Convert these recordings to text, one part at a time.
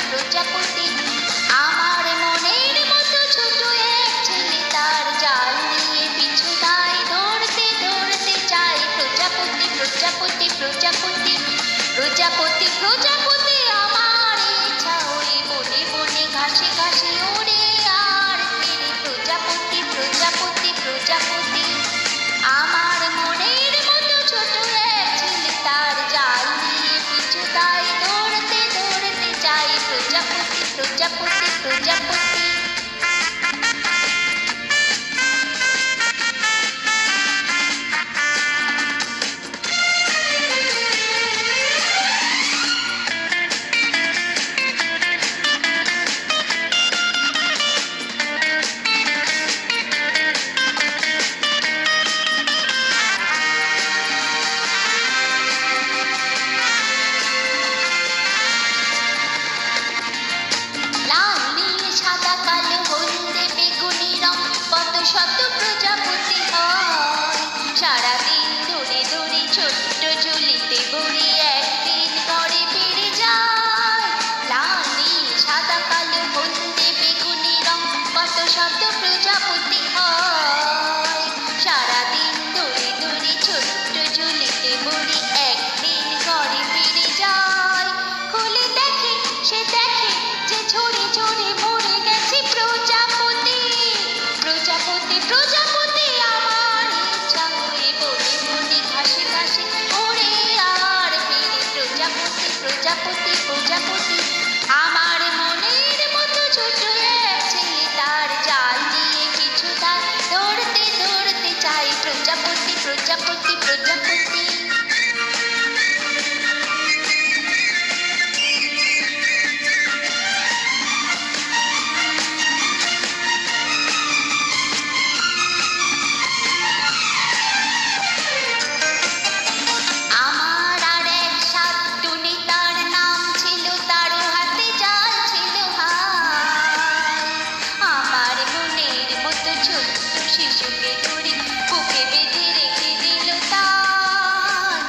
প্রজাপতি আমার মনের মতো ছোট এক ছেলে তার জাল নিয়ে পিছু তাই দৌড়তে দৌড়তে চাই প্রজাপতি প্রজাপতি প্রজাপতি প্রজাপতি প্রজাপতি আমার ইচ্ছা ওই বনে বনে ঘাসে ঘাসে ওড়ে আর ফিরে প্রজাপতি প্রজাপতি প্রজাপতি আমার মনের মতো ছোট এক ছেলে তার জাল নিয়ে পিছু তাই দৌড়তে দৌড়তে চাই প্রজাপতি প্রজাপতি প্রজাপতি শত প্রজাপতি হয় সারাদিন ধরে ধরে ছোট্ট ঝুলিতে ভরে একদিন ঘরে ফিরে যায় লাল নীল সাদা কালো হলদে বেগুনি রং কত শত প্রজাপতি হয় সারাদিন ধরে ধরে ছোট্ট ঝুলিতে ভরে একদিন ঘরে ফিরে যায় খুলে দেখে সে দেখে যে ঝরে ঝরে মরে গেছে প্রজাপতি প্রজাপতি প্রজাপতি আমার ইচ্ছা হয়ে বনে বনে ঘাসে ঘাসে ওড়ে আর ফিরে প্রজাপতি প্রজাপতি প্রজাপতি আমার মনের মতো ছোট এক ছেলে তার জাল নিয়ে কিছু তার দৌড়তে দৌড়তে চাই প্রজাপতি প্রজাপতি প্রজাপতি শিশুকে ধরে বুকে বেঁধে রেখে দিল তার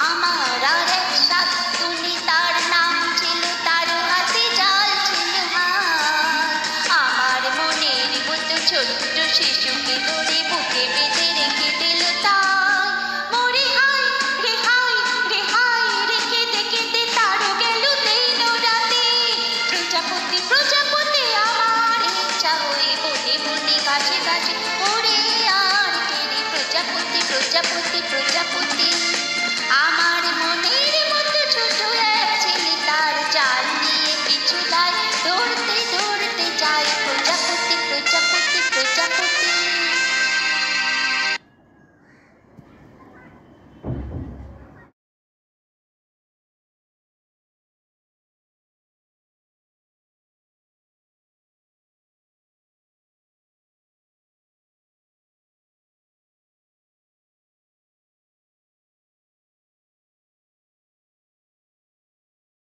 আমার আর এক শাকচুনি তার নাম ছিল তার হাতে জাল ছিল হাত আমার মনের মতো ছোট্ট শিশুকে ধরে বুকে বেঁধে